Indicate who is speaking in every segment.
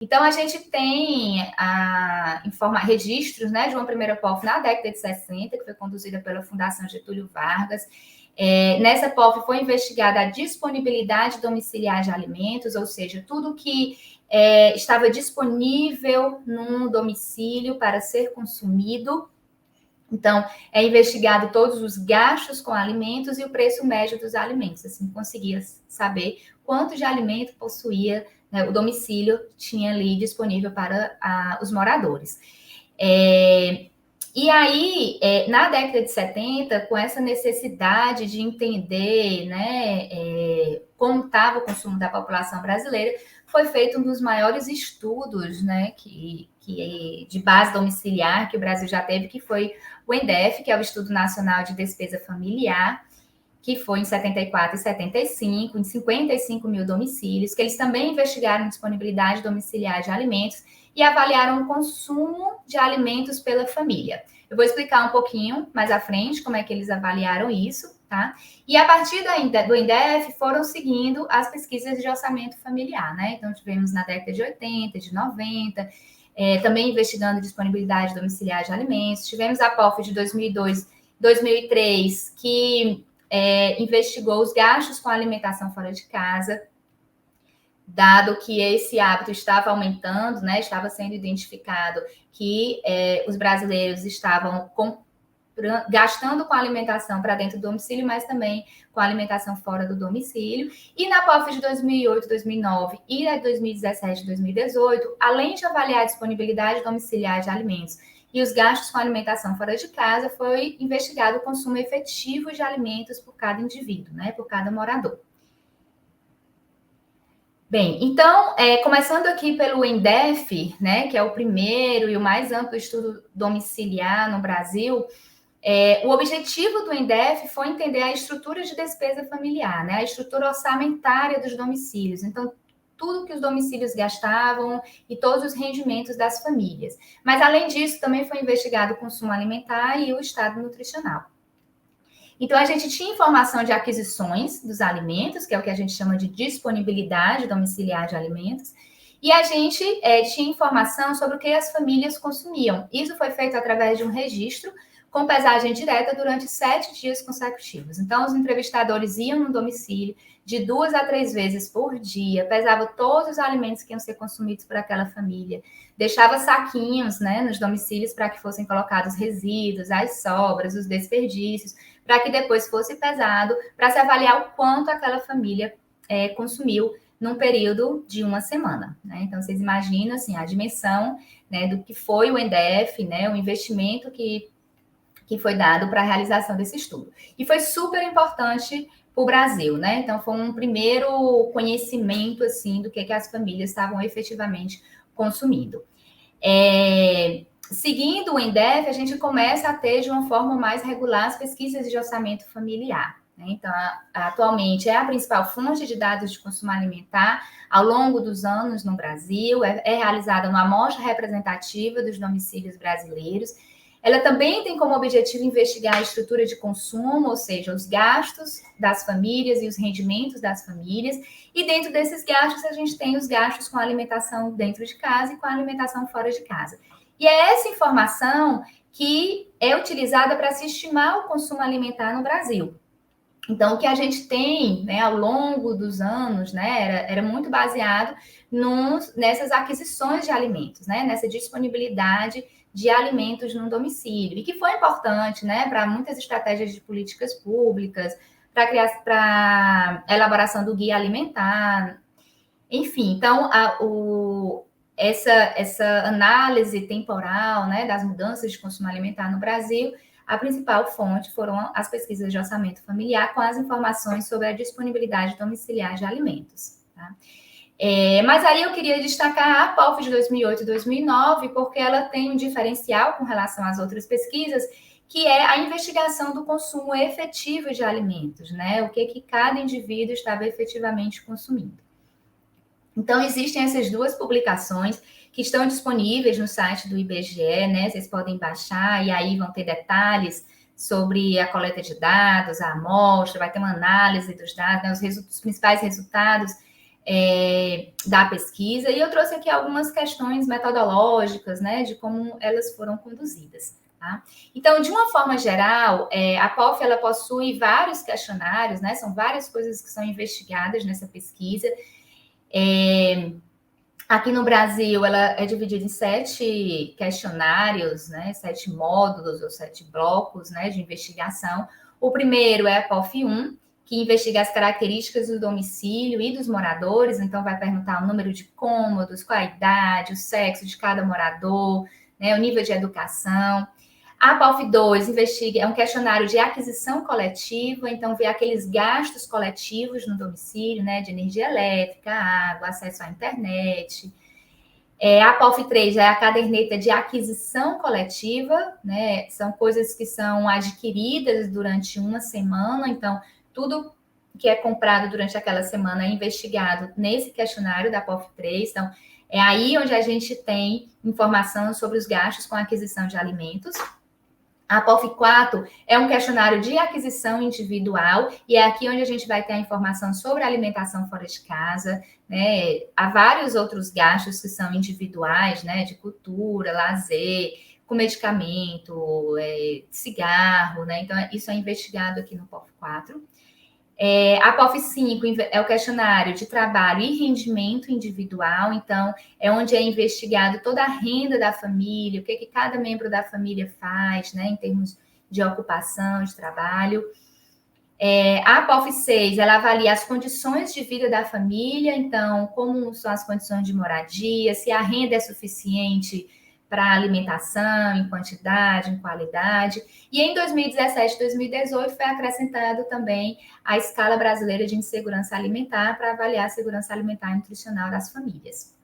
Speaker 1: Então, a gente tem registros, né, de uma primeira POF na década de 60, que foi conduzida pela Fundação Getúlio Vargas. Nessa POF foi investigada a disponibilidade domiciliar de alimentos, ou seja, tudo que estava disponível num domicílio para ser consumido. Então, é investigado todos os gastos com alimentos e o preço médio dos alimentos. Assim, conseguia saber quanto de alimento possuía, né, o domicílio tinha ali disponível para os moradores. E aí, na década de 70, com essa necessidade de entender, né, como estava o consumo da população brasileira, foi feito um dos maiores estudos, né, de base domiciliar que o Brasil já teve, que foi o ENDEF, que é o Estudo Nacional de Despesa Familiar, que foi em 74 e 75, em 55 mil domicílios, que eles também investigaram disponibilidade domiciliar de alimentos e avaliaram o consumo de alimentos pela família. Eu vou explicar um pouquinho mais à frente como é que eles avaliaram isso, tá? E a partir do INDEF foram seguindo as pesquisas de orçamento familiar, né? Então, tivemos na década de 80, de 90, também investigando disponibilidade domiciliar de alimentos. Tivemos a POF de 2002, 2003, que investigou os gastos com alimentação fora de casa, dado que esse hábito estava aumentando, né? Estava sendo identificado que os brasileiros estavam gastando com alimentação para dentro do domicílio, mas também com alimentação fora do domicílio. E na POF de 2008, 2009 e a 2017, 2018, além de avaliar a disponibilidade domiciliar de alimentos e os gastos com alimentação fora de casa, foi investigado o consumo efetivo de alimentos por cada indivíduo, né, por cada morador. Bem, então, começando aqui pelo ENDEF, né, que é o primeiro e o mais amplo estudo domiciliar no Brasil, o objetivo do ENDEF foi entender a estrutura de despesa familiar, né, a estrutura orçamentária dos domicílios. Então, tudo que os domicílios gastavam e todos os rendimentos das famílias. Mas, além disso, também foi investigado o consumo alimentar e o estado nutricional. Então, a gente tinha informação de aquisições dos alimentos, que é o que a gente chama de disponibilidade domiciliar de alimentos, e a gente tinha informação sobre o que as famílias consumiam. Isso foi feito através de um registro com pesagem direta durante 7 dias consecutivos. Então, os entrevistadores iam no domicílio de 2 a 3 vezes por dia, pesavam todos os alimentos que iam ser consumidos por aquela família, deixava saquinhos, né, nos domicílios para que fossem colocados resíduos, as sobras, os desperdícios, para que depois fosse pesado, para se avaliar o quanto aquela família consumiu num período de uma semana, né? Então, vocês imaginam, assim, a dimensão, né, do que foi o ENDEF, né, o investimento que foi dado para a realização desse estudo. E foi super importante para o Brasil, né? Então, foi um primeiro conhecimento, assim, do que as famílias estavam efetivamente consumindo. Seguindo o ENDEF, a gente começa a ter, de uma forma mais regular, as pesquisas de orçamento familiar. Né? Então, atualmente, é a principal fonte de dados de consumo alimentar ao longo dos anos no Brasil, é realizada uma amostra representativa dos domicílios brasileiros. Ela também tem como objetivo investigar a estrutura de consumo, ou seja, os gastos das famílias e os rendimentos das famílias. E dentro desses gastos, a gente tem os gastos com alimentação dentro de casa e com alimentação fora de casa. E é essa informação que é utilizada para se estimar o consumo alimentar no Brasil. Então, o que a gente tem, né, ao longo dos anos, né, era muito baseado nessas aquisições de alimentos, né, nessa disponibilidade de alimentos no domicílio, e que foi importante, né, para muitas estratégias de políticas públicas, para a elaboração do guia alimentar, enfim. Então, essa análise temporal, né, das mudanças de consumo alimentar no Brasil, a principal fonte foram as pesquisas de orçamento familiar com as informações sobre a disponibilidade domiciliar de alimentos. Tá? Mas aí eu queria destacar a POF de 2008 e 2009, porque ela tem um diferencial com relação às outras pesquisas, que é a investigação do consumo efetivo de alimentos, né? O que cada indivíduo estava efetivamente consumindo. Então, existem essas duas publicações que estão disponíveis no site do IBGE, né? Vocês podem baixar e aí vão ter detalhes sobre a coleta de dados, a amostra, vai ter uma análise dos dados, né? Os principais resultados da pesquisa, e eu trouxe aqui algumas questões metodológicas, né, de como elas foram conduzidas. Tá? Então, de uma forma geral, a POF ela possui vários questionários, né, são várias coisas que são investigadas nessa pesquisa. Aqui no Brasil, ela é dividida em 7 questionários, né, 7 módulos ou 7 blocos, né, de investigação. O primeiro é a POF1, que investiga as características do domicílio e dos moradores, então vai perguntar o número de cômodos, qual a idade, o sexo de cada morador, né, o nível de educação. A POF2 investiga, é um questionário de aquisição coletiva, então vê aqueles gastos coletivos no domicílio, né, de energia elétrica, água, acesso à internet. A POF3 é a caderneta de aquisição coletiva, né, são coisas que são adquiridas durante uma semana, então tudo que é comprado durante aquela semana é investigado nesse questionário da POF3, então é aí onde a gente tem informação sobre os gastos com a aquisição de alimentos. A POF4 é um questionário de aquisição individual e é aqui onde a gente vai ter a informação sobre a alimentação fora de casa, né? Há vários outros gastos que são individuais, né? De cultura, lazer, com medicamento, cigarro, né? Então, isso é investigado aqui no POF4. A POF5 é o questionário de trabalho e rendimento individual, então é onde é investigado toda a renda da família, o que cada membro da família faz, né, em termos de ocupação, de trabalho. A POF6, ela avalia as condições de vida da família, então como são as condições de moradia, se a renda é suficiente para alimentação, em quantidade, em qualidade. E em 2017 e 2018 foi acrescentado também a escala brasileira de insegurança alimentar para avaliar a segurança alimentar e nutricional das famílias.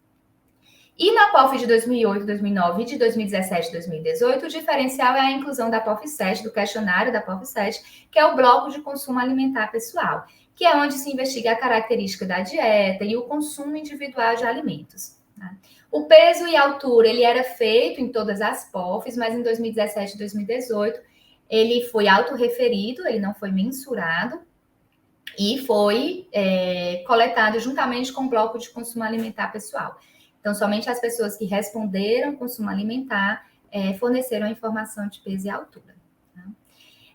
Speaker 1: E na POF de 2008, 2009 e de 2017 e 2018, o diferencial é a inclusão da POF7, do questionário da POF7, que é o bloco de consumo alimentar pessoal, que é onde se investiga a característica da dieta e o consumo individual de alimentos. Tá? O peso e a altura, ele era feito em todas as POFs, mas em 2017 e 2018 ele foi autorreferido, ele não foi mensurado e foi coletado juntamente com o bloco de consumo alimentar pessoal. Então, somente as pessoas que responderam consumo alimentar forneceram a informação de peso e altura. Tá?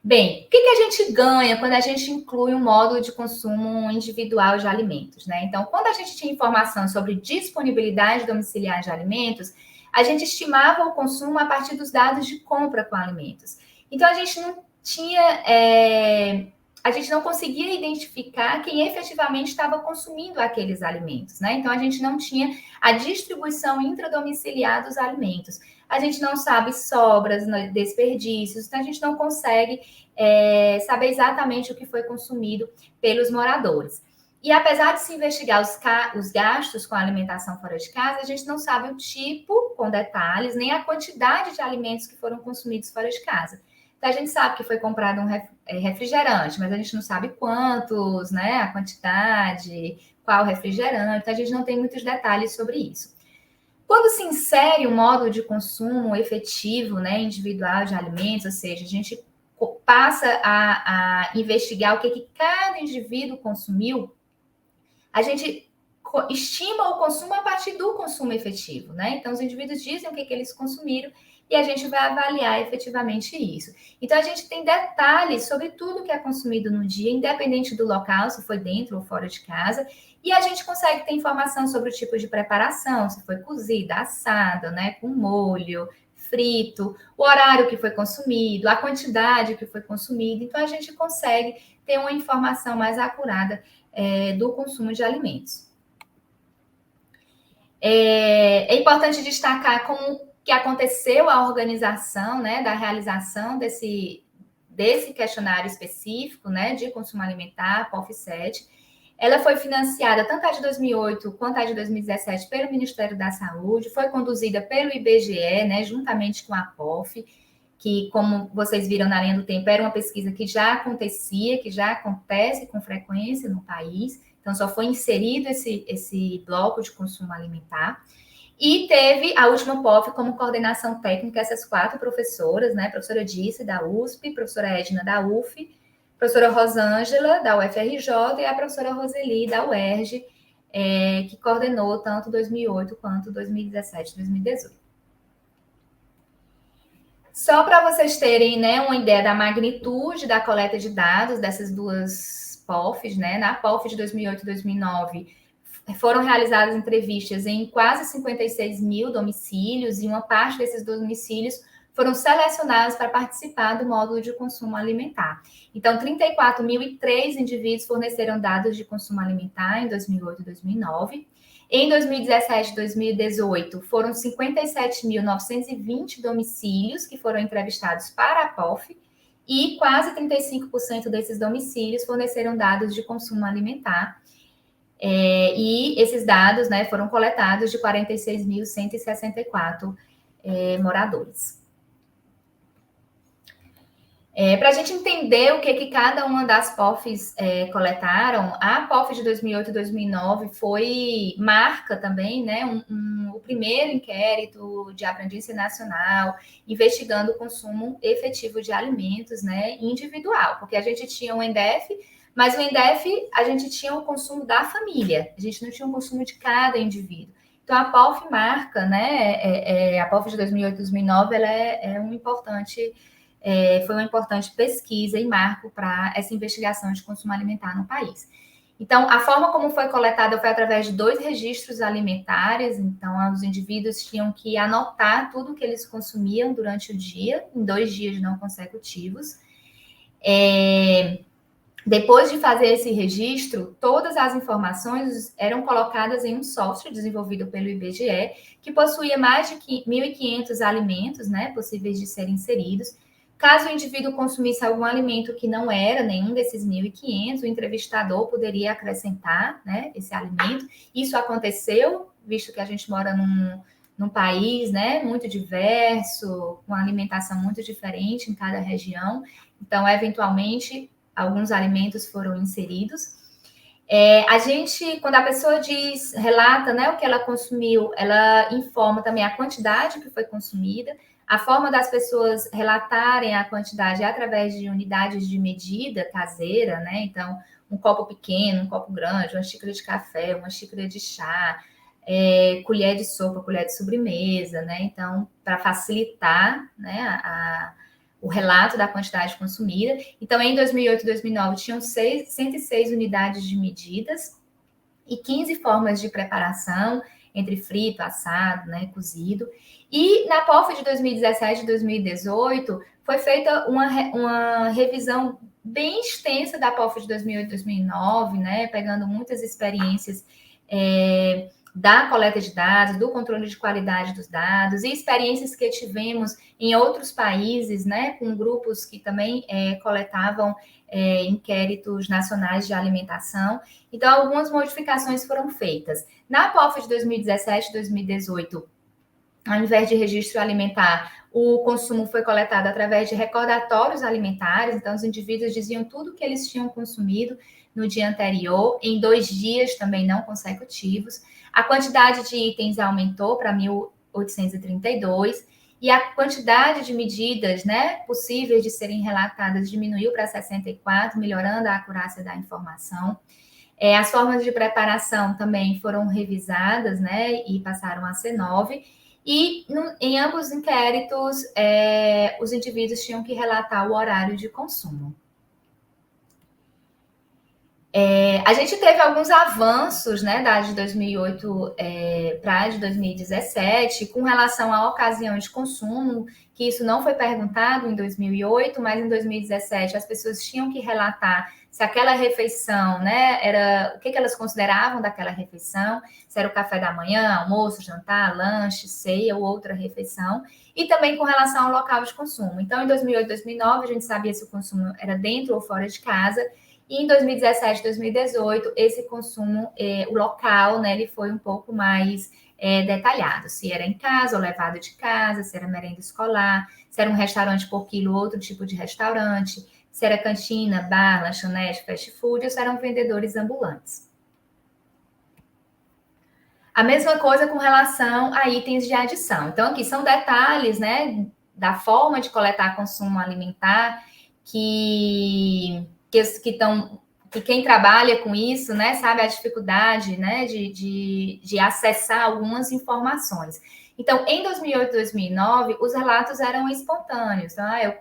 Speaker 1: Bem, o que a gente ganha quando a gente inclui um módulo de consumo individual de alimentos, né? Então, quando a gente tinha informação sobre disponibilidade domiciliar de alimentos, a gente estimava o consumo a partir dos dados de compra com alimentos. Então, a gente não tinha... a gente não conseguia identificar quem efetivamente estava consumindo aqueles alimentos, né? Então, a gente não tinha a distribuição intradomiciliar dos alimentos. A gente não sabe sobras, desperdícios, então a gente não consegue saber exatamente o que foi consumido pelos moradores. E apesar de se investigar os gastos com a alimentação fora de casa, a gente não sabe o tipo, com detalhes, nem a quantidade de alimentos que foram consumidos fora de casa. Então, a gente sabe que foi comprado um refrigerante, mas a gente não sabe quantos, né? A quantidade, qual refrigerante, então a gente não tem muitos detalhes sobre isso. Quando se insere um módulo de consumo efetivo, né, individual de alimentos, ou seja, a gente passa a investigar o que cada indivíduo consumiu, a gente estima o consumo a partir do consumo efetivo, né? Então, os indivíduos dizem o que eles consumiram e a gente vai avaliar efetivamente isso. Então, a gente tem detalhes sobre tudo que é consumido no dia, independente do local, se foi dentro ou fora de casa, e a gente consegue ter informação sobre o tipo de preparação, se foi cozida, assada, né, com molho, frito, o horário que foi consumido, a quantidade que foi consumida. Então, a gente consegue ter uma informação mais acurada do consumo de alimentos. É importante destacar como que aconteceu a organização, né, da realização desse questionário específico, né, de consumo alimentar, POF7. Ela foi financiada, tanto a de 2008 quanto a de 2017, pelo Ministério da Saúde, foi conduzida pelo IBGE, né, juntamente com a POF, que, como vocês viram na linha do tempo, era uma pesquisa que já acontecia, que já acontece com frequência no país, então só foi inserido esse bloco de consumo alimentar. E teve a última POF como coordenação técnica essas 4 professoras, né? Professora Dice, da USP, professora Edna, da UF, professora Rosângela, da UFRJ, e a professora Roseli, da UERJ, que coordenou tanto 2008 quanto 2017 e 2018. Só para vocês terem, né, uma ideia da magnitude da coleta de dados dessas duas POFs, né? Na POF de 2008 e 2009, foram realizadas entrevistas em quase 56 mil domicílios e uma parte desses domicílios foram selecionados para participar do módulo de consumo alimentar. Então, 34.003 indivíduos forneceram dados de consumo alimentar em 2008 e 2009. Em 2017 e 2018, foram 57.920 domicílios que foram entrevistados para a POF e quase 35% desses domicílios forneceram dados de consumo alimentar. E esses dados, né, foram coletados de 46.164 moradores. Para a gente entender o que cada uma das POFs coletaram, a POF de 2008 e 2009 marca também, né, o primeiro inquérito de abrangência nacional investigando o consumo efetivo de alimentos, né, individual, porque a gente tinha o ENDEF, mas o ENDEF a gente tinha o consumo da família, a gente não tinha o consumo de cada indivíduo. Então a POF marca, né, a POF de 2008 e 2009, ela foi uma importante pesquisa e marco para essa investigação de consumo alimentar no país. Então, a forma como foi coletada foi através de 2 registros alimentares. Então, os indivíduos tinham que anotar tudo que eles consumiam durante o dia, em 2 dias não consecutivos. Depois de fazer esse registro, todas as informações eram colocadas em um software desenvolvido pelo IBGE, que possuía mais de 1.500 alimentos, né, possíveis de serem inseridos. Caso o indivíduo consumisse algum alimento que não era nenhum desses 1.500, o entrevistador poderia acrescentar, né, esse alimento. Isso aconteceu, visto que a gente mora num país, né, muito diverso, com alimentação muito diferente em cada região. Então, eventualmente, alguns alimentos foram inseridos. Quando a pessoa relata, né, o que ela consumiu, ela informa também a quantidade que foi consumida. A forma das pessoas relatarem a quantidade é através de unidades de medida caseira, né? Então, um copo pequeno, um copo grande, uma xícara de café, uma xícara de chá, colher de sopa, colher de sobremesa, né? Então, para facilitar, né, o relato da quantidade consumida. Então, em 2008 e 2009, tinham 106 unidades de medidas e 15 formas de preparação, entre frito, assado, né, cozido. E na POF de 2017 e 2018, foi feita uma revisão bem extensa da POF de 2008 e 2009, né, pegando muitas experiências da coleta de dados, do controle de qualidade dos dados e experiências que tivemos em outros países, né, com grupos que também coletavam inquéritos nacionais de alimentação. Então, algumas modificações foram feitas. Na POF de 2017 e 2018, ao invés de registro alimentar, o consumo foi coletado através de recordatórios alimentares. Então, os indivíduos diziam tudo que eles tinham consumido no dia anterior, em 2 dias também não consecutivos. A quantidade de itens aumentou para 1.832 e a quantidade de medidas, né, possíveis de serem relatadas diminuiu para 64, melhorando a acurácia da informação. As formas de preparação também foram revisadas, né, e passaram a ser 9. E em ambos os inquéritos, os indivíduos tinham que relatar o horário de consumo. A gente teve alguns avanços, né, da de 2008 para a de 2017, com relação à ocasião de consumo, que isso não foi perguntado em 2008, mas em 2017 as pessoas tinham que relatar se aquela refeição, né, o que elas consideravam daquela refeição, se era o café da manhã, almoço, jantar, lanche, ceia ou outra refeição, e também com relação ao local de consumo. Então, em 2008 e 2009, a gente sabia se o consumo era dentro ou fora de casa. E em 2017 e 2018, esse consumo, o local, né, ele foi um pouco mais detalhado. Se era em casa ou levado de casa, se era merenda escolar, se era um restaurante por quilo, outro tipo de restaurante, se era cantina, bar, lanchonete, fast food, ou se eram vendedores ambulantes. A mesma coisa com relação a itens de adição. Então, aqui são detalhes, né, da forma de coletar consumo alimentar que e quem trabalha com isso, né, sabe a dificuldade, né, de acessar algumas informações. Então, em 2008 e 2009, os relatos eram espontâneos. Tá? Eu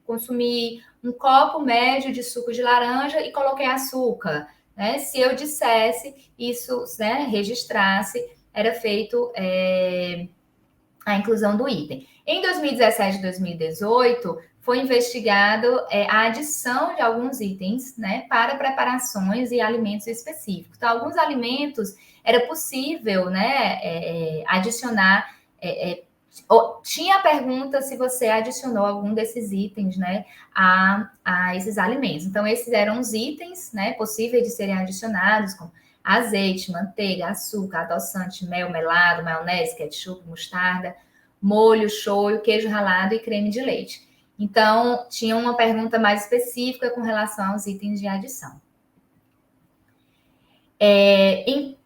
Speaker 1: consumi um copo médio de suco de laranja e coloquei açúcar. Né? Se eu dissesse, isso, né, registrasse, era feito a inclusão do item. Em 2017 e 2018, foi investigado a adição de alguns itens, né, para preparações e alimentos específicos. Então, alguns alimentos era possível, né, adicionar. Tinha a pergunta se você adicionou algum desses itens, né, a esses alimentos. Então, esses eram os itens, né, possíveis de serem adicionados, como azeite, manteiga, açúcar, adoçante, mel, melado, maionese, ketchup, mostarda, molho, shoyu, queijo ralado e creme de leite. Então, tinha uma pergunta mais específica com relação aos itens de adição.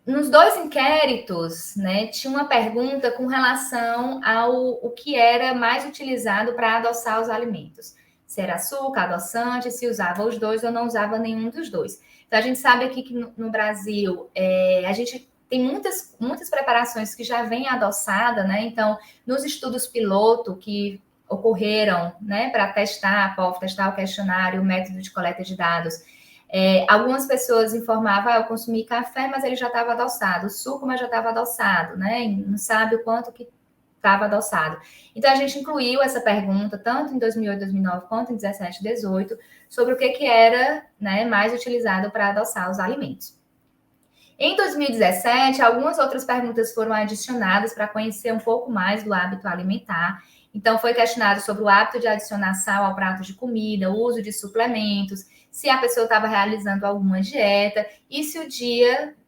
Speaker 1: Nos dois inquéritos, né, tinha uma pergunta com relação ao o que era mais utilizado para adoçar os alimentos. Se era açúcar, adoçante, se usava os dois ou não usava nenhum dos dois. Então, a gente sabe aqui que no Brasil, a gente tem muitas preparações que já vêm adoçada, né? Então, nos estudos piloto que ocorreram, né, para testar a POF, testar o questionário, o método de coleta de dados, algumas pessoas informavam, eu consumi café, mas ele já estava adoçado, suco, mas já estava adoçado, né? E não sabe o quanto que estava adoçado. Então, a gente incluiu essa pergunta, tanto em 2008, 2009, quanto em 17, 18, sobre o que era, né, mais utilizado para adoçar os alimentos. Em 2017, algumas outras perguntas foram adicionadas para conhecer um pouco mais do hábito alimentar. Então, foi questionado sobre o hábito de adicionar sal ao prato de comida, o uso de suplementos, se a pessoa estava realizando alguma dieta e se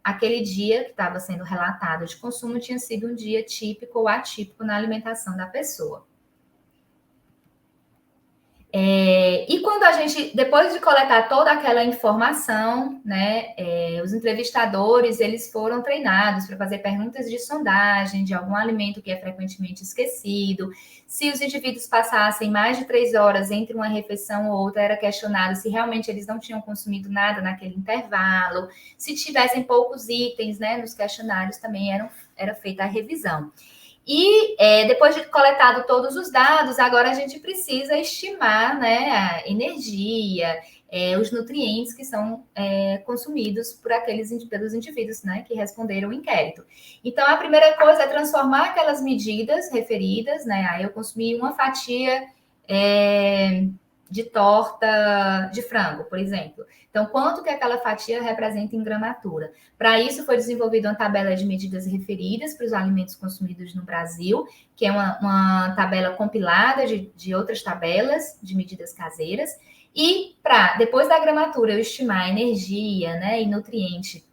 Speaker 1: aquele dia que estava sendo relatado de consumo tinha sido um dia típico ou atípico na alimentação da pessoa. E quando a gente, depois de coletar toda aquela informação, né, os entrevistadores, eles foram treinados para fazer perguntas de sondagem de algum alimento que é frequentemente esquecido. Se os indivíduos passassem mais de 3 horas entre uma refeição ou outra, era questionado se realmente eles não tinham consumido nada naquele intervalo. Se tivessem poucos itens, né, nos questionários, também era feita a revisão. E depois de coletado todos os dados, agora a gente precisa estimar, né, a energia, os nutrientes que são consumidos pelos indivíduos, né, que responderam o inquérito. Então, a primeira coisa é transformar aquelas medidas referidas, né? Aí eu consumi uma fatia de torta de frango, por exemplo. Então, quanto que aquela fatia representa em gramatura? Para isso, foi desenvolvida uma tabela de medidas referidas para os alimentos consumidos no Brasil, que é uma tabela compilada de outras tabelas de medidas caseiras. E para, depois da gramatura, eu estimar a energia, né, e nutriente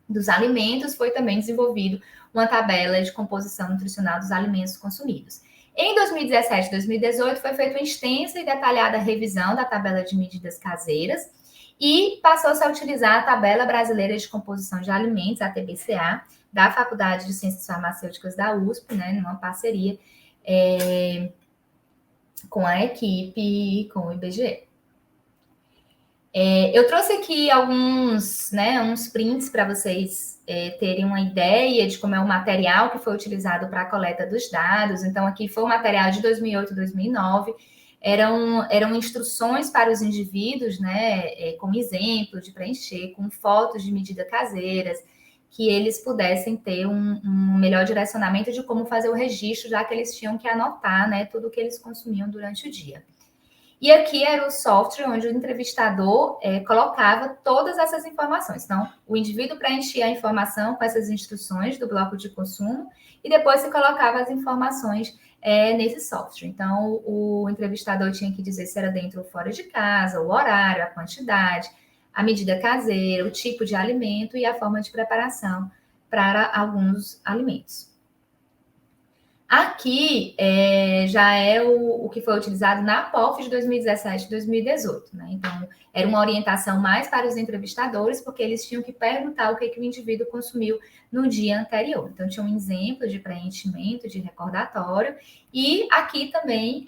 Speaker 1: dos alimentos, foi também desenvolvido uma tabela de composição nutricional dos alimentos consumidos. Em 2017 e 2018, foi feita uma extensa e detalhada revisão da tabela de medidas caseiras e passou-se a utilizar a Tabela Brasileira de Composição de Alimentos, a TBCA, da Faculdade de Ciências Farmacêuticas da USP, né, numa parceria com a equipe, com o IBGE. Eu trouxe aqui uns prints para vocês terem uma ideia de como é o material que foi utilizado para a coleta dos dados. Então, aqui foi o material de 2008 e 2009. Eram instruções para os indivíduos, né, como exemplo de preencher, com fotos de medidas caseiras, que eles pudessem ter um melhor direcionamento de como fazer o registro, já que eles tinham que anotar, né, tudo o que eles consumiam durante o dia. E aqui era o software onde o entrevistador colocava todas essas informações. Então, o indivíduo preenchia a informação com essas instruções do bloco de consumo e depois se colocava as informações nesse software. Então, o entrevistador tinha que dizer se era dentro ou fora de casa, o horário, a quantidade, a medida caseira, o tipo de alimento e a forma de preparação para alguns alimentos. Aqui já é o que foi utilizado na POF de 2017 e 2018, né? Então, era uma orientação mais para os entrevistadores, porque eles tinham que perguntar o que o indivíduo consumiu no dia anterior. Então, tinha um exemplo de preenchimento, de recordatório, e aqui também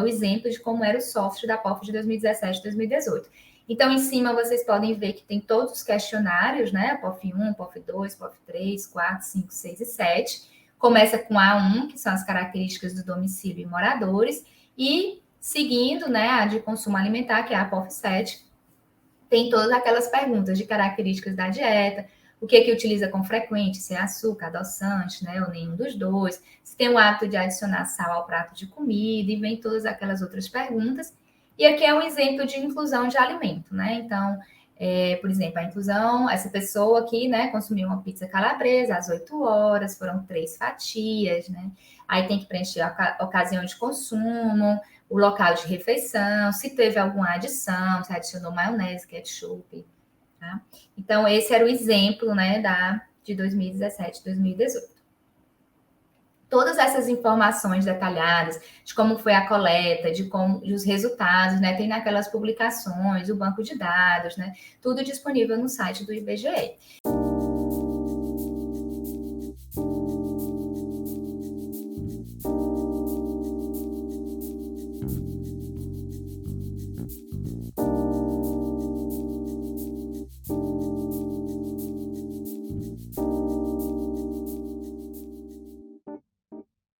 Speaker 1: o exemplo de como era o software da POF de 2017 e 2018. Então, em cima, vocês podem ver que tem todos os questionários, né? POF 1, POF 2, POF 3, 4, 5, 6 e 7. Começa com A1, que são as características do domicílio e moradores, e seguindo, né, a de consumo alimentar, que é a POF 7, tem todas aquelas perguntas de características da dieta, o que utiliza com frequência, se é açúcar, adoçante, né, ou nenhum dos dois, se tem o hábito de adicionar sal ao prato de comida, e vem todas aquelas outras perguntas. E aqui é um exemplo de inclusão de alimento, né? Então, por exemplo, a inclusão, essa pessoa aqui, né, consumiu uma pizza calabresa às 8 horas, foram 3 fatias, né? Aí tem que preencher a ocasião de consumo, o local de refeição, se teve alguma adição, se adicionou maionese, ketchup, tá? Então, esse era o exemplo, né, de 2017, 2018. Todas essas informações detalhadas de como foi a coleta, de os resultados, né? Tem naquelas publicações, o banco de dados, né? Tudo disponível no site do IBGE.